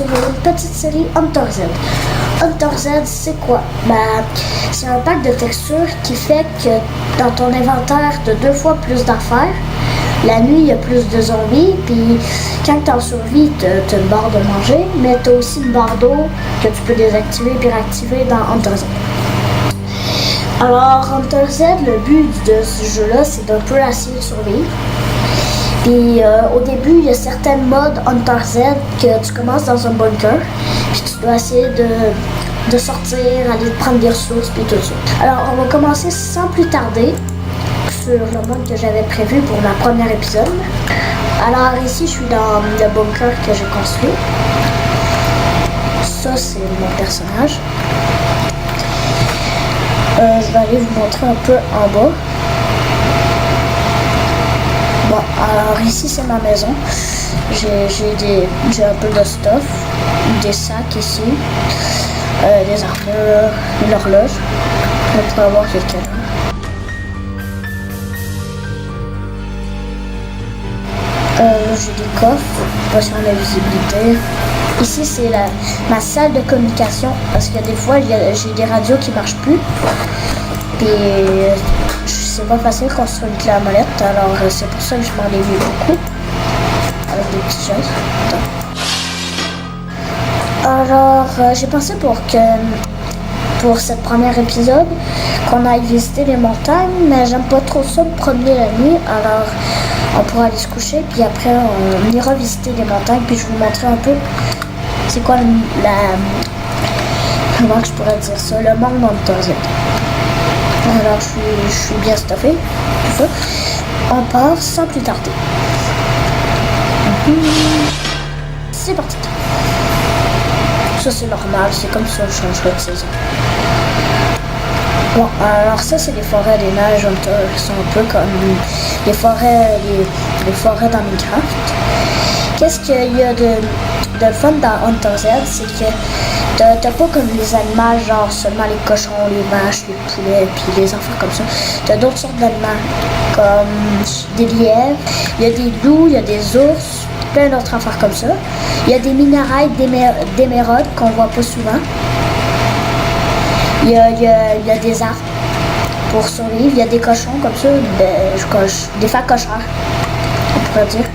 une petite série Hunter Z. Hunter Z, c'est quoi? C'est un pack de textures qui fait que dans ton inventaire, tu as 2 fois plus d'affaires. La nuit, il y a plus de zombies, puis quand tu es en survie, tu as une barre de manger, mais tu as aussi une barre d'eau que tu peux désactiver et réactiver dans Hunter Z. Alors, Hunter Z, le but de ce jeu-là, c'est d'un peu essayer de survivre. Puis au début, il y a certaines modes Hunter Z que tu commences dans un bunker, puis tu dois essayer de sortir, aller prendre des ressources, puis tout ça. Alors, on va commencer sans plus tarder sur le mode que j'avais prévu pour ma première épisode. Alors ici, je suis dans le bunker que j'ai construit. Ça, c'est mon personnage. Je vais aller vous montrer un peu en bas. Bon, alors ici, c'est ma maison. J'ai un peu de stuff, des sacs ici, des armures, une horloge. On peut avoir quelqu'un. J'ai des coffres, potion d'invisibilité. Ici, c'est ma salle de communication, parce que des fois, j'ai des radios qui ne marchent plus. Puis, c'est pas facile de construire une clé à molette, alors c'est pour ça que je m'en ai mis beaucoup. Avec des petites choses. Alors, j'ai pensé pour cette première épisode, qu'on aille visiter les montagnes, mais j'aime pas trop ça me promener la nuit, alors on pourra aller se coucher, puis après on ira visiter les montagnes, puis je vous montrerai un peu c'est quoi comment je pourrais dire ça, le monde Hunter Z. Alors je suis bien stuffé, tout ça. On part sans plus tarder. C'est parti. Ça c'est normal, c'est comme ça, je changerai de saison. Bon, alors ça c'est les forêts des neiges Hunter, qui sont un peu comme les forêts dans Minecraft. Qu'est-ce qu'il y a de fun dans Hunter Z, c'est que t'as pas comme les animaux, genre seulement les cochons, les vaches, les poulets, puis les enfants comme ça. T'as d'autres sortes d'animaux, comme des lièvres, il y a des loups, il y a des ours, plein d'autres affaires comme ça. Il y a des minerais d'émeraude qu'on voit pas souvent. Il y a des arbres pour survivre. Il y a des cochons comme ça, des facocheurs, on pourrait dire.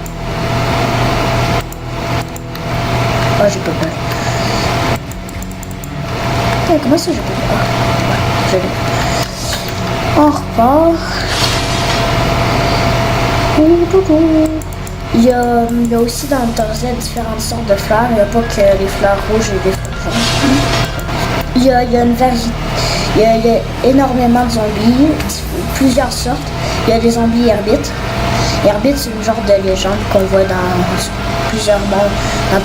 Oh, j'ai pas peur. Comment ça, j'ai pas peur? Je l'ai. On repart. Il y a aussi dans Hunter Z différentes sortes de fleurs. Il n'y a pas que les fleurs rouges et des fleurs jaunes. Il y a une variété. Il y a énormément de zombies, plusieurs sortes. Il y a des zombies herbites. Herbites, c'est une genre de légende qu'on voit dans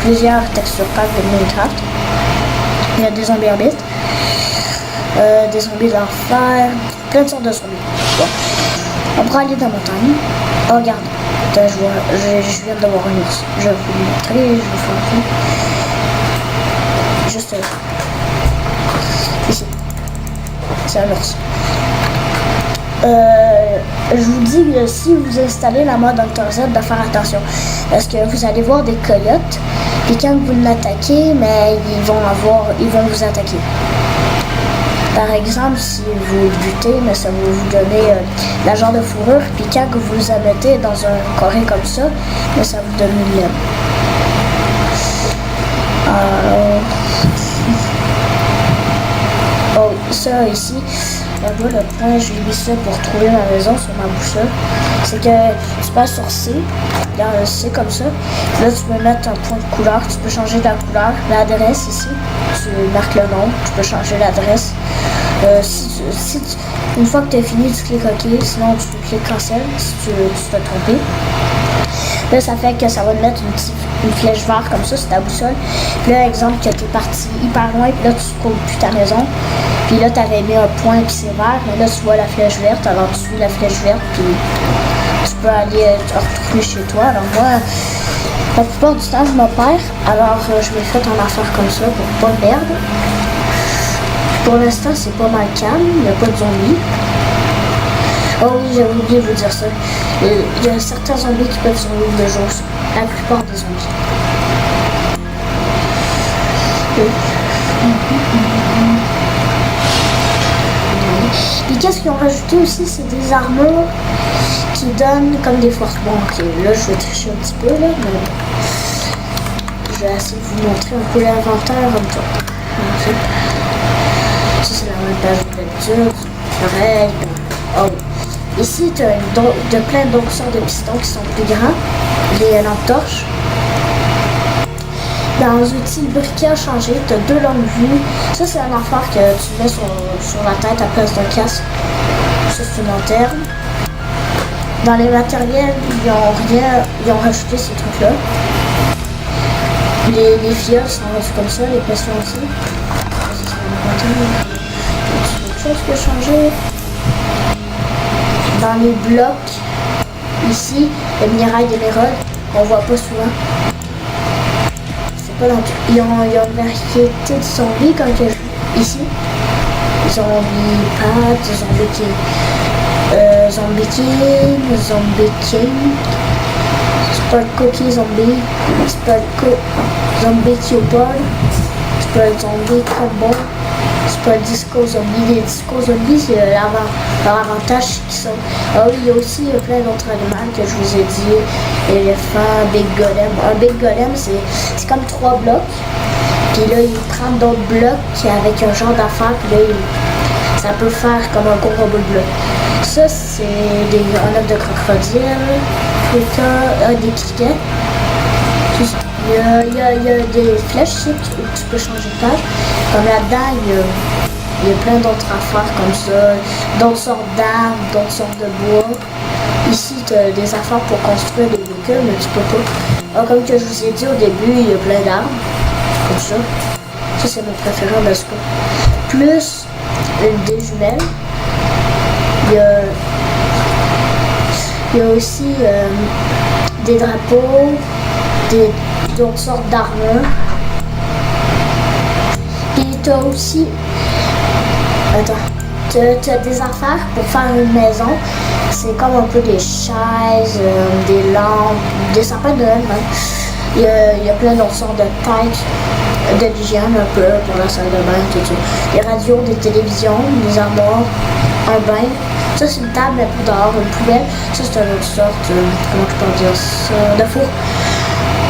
plusieurs textures packs de Minecraft. Il y a des zombies herbites, des zombies d'enfer, plein de sortes de zombies. Bon. On pourra aller dans la montagne. Oh, regarde, je viens de voir un ours. Je vais vous le montrer, je vais vous faire un truc. Juste là. Ici. C'est un ours. Je vous dis que si vous installez la mode Hunter Z, de faire attention. Parce que vous allez voir des coyotes. Puis quand vous l'attaquez, mais ils vont vous attaquer. Par exemple, si vous butez, mais ça va vous donner la genre de fourrure. Puis quand vous la mettez dans un carré comme ça, mais ça vous donne une laine. Alors... Oh, ça ici, là-bas, le point, j'ai mis ça pour trouver ma maison sur ma boussole. C'est que tu passes sur C, dans le C comme ça. Là, tu peux mettre un point de couleur, tu peux changer la couleur, l'adresse ici. Tu marques le nom, tu peux changer l'adresse. Une fois que tu as fini, tu cliques OK, sinon tu cliques cancel si tu t'es trompé. Là, ça fait que ça va te mettre une flèche verte comme ça sur ta boussole. Puis là, exemple, que tu es parti hyper loin, puis là, tu trouves plus ta maison. Puis là, tu avais mis un point, puis c'est vert. Mais là, tu vois la flèche verte, alors tu suis la flèche verte, puis tu peux aller te retrouver chez toi. Alors moi, la plupart du temps, je me perds. Alors, je m'ai fait en affaire comme ça pour pas me perdre. Pour l'instant, c'est pas mal calme, il n'y a pas de zombies. Oh oui, j'avais oublié de vous dire ça. Il y a certains zombies qui peuvent survivre de jour, la plupart des zombies. Puis qu'est-ce qu'ils ont rajouté aussi, c'est des armures qui donnent comme des forces. Bon, ok, là je vais tricher un petit peu, là, mais je vais essayer de vous montrer un peu l'inventaire en même temps. Ça, c'est la même page d'habitude. Pareil. Oh. Ici, tu as plein d'autres sortes de pistons qui sont plus grands. Les lampes torches. Dans les outils, le briquet a changé. Tu as 2 longues vues. Ça, c'est un affaire que tu mets sur la tête à place d'un casque. Ça, c'est une lanterne. Dans les matériels, ils ont rajouté ces trucs-là. Les fioles sont rendues comme ça, les pressions aussi. C'est autre chose qui a changé. Dans les blocs, ici, le minerai d'émeraude, on voit pas souvent. C'est pas dans tout. Ils ont une variété de zombies comme ici. Zombie Pat, Zombie King. Zombie King. Spot Cookie Zombie. Spot Zombie Cupol. Spot Zombie Combo. Spot Disco Zombie. Les Disco Zombies, c'est leur avantage qui sont. Ah oui, il y a aussi plein d'autres animaux que je vous ai dit. Éléphant, Big Golem. Un Big Golem, c'est comme 3 blocs. Puis là, il prend d'autres blocs avec un genre d'affaire. Puis là, ça peut faire comme un gros robot de bloc. Ça, c'est un œuf de crocodile. Des criquets. Il y a des flèches ici où tu peux changer de page. Comme là-dedans, il y a plein d'autres affaires comme ça. D'autres sortes d'armes, d'autres sortes de bois. Ici, tu as des affaires pour construire des véhicules, mais tu peux pas. Alors, comme que je vous ai dit au début, il y a plein d'armes. Comme ça. Ça, c'est mon préféré en Basco. Plus des jumelles. Il y a aussi des drapeaux, d'autres sortes d'armures. Puis tu as aussi... Attends. Tu as des affaires pour faire une maison. C'est comme un peu des chaises, des lampes, des sapins de Noël même. Il y a plein d'autres sortes de têtes, de l'hygiène un peu pour la salle de bain, tout ça. Des radios, des télévisions, des armoires, un bain. Ça, c'est une table, mais pour dehors, une poubelle. Ça, c'est une autre sorte, comment je peux dire ça, de four.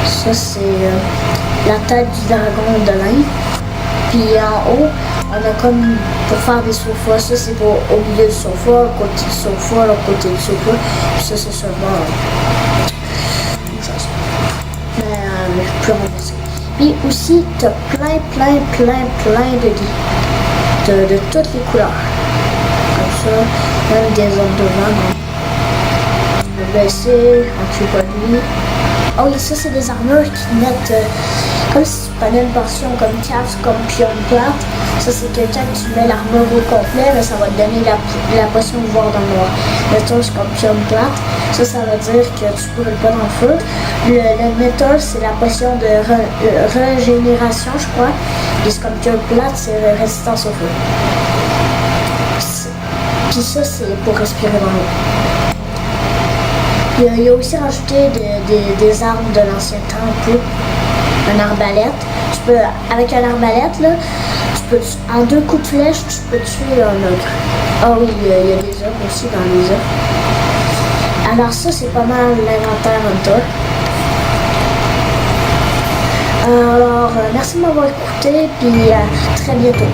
Ça, c'est la tête du dragon de lin. Puis en haut, on a comme pour faire des sofas. Ça, c'est pour au milieu du sofa, à côté du sofa, à l'autre côté du sofa. Puis ça, c'est seulement une chose. Mais plus renversé. Puis aussi, tu as plein de lits. De toutes les couleurs. Comme ça. Même des hommes devant. Le baisser, un tube de lui. Oh oui, ça c'est des armures qui mettent comme si tu prenais une portion comme Cave, comme Pion plate. Ça c'est quelqu'un que tu mets l'armure au complet, mais ça va te donner la potion de voir dans le noir. Mettons Scorpion plate, ça veut dire que tu brûles pas dans le feu. Le métal c'est la potion de régénération, je crois. Et Scorpion plate c'est résistance au feu. Puis ça, c'est pour respirer dans l'eau. Il y a aussi rajouté des armes de l'ancien temps un peu. Une arbalète. Tu peux, avec une arbalète, là, tu peux, en 2 coups de flèche, tu peux tuer un ogre. Ah oui, il y a des ogres aussi dans les œufs. Alors ça, c'est pas mal l'inventaire en tout. Alors, merci de m'avoir écouté, puis à très bientôt.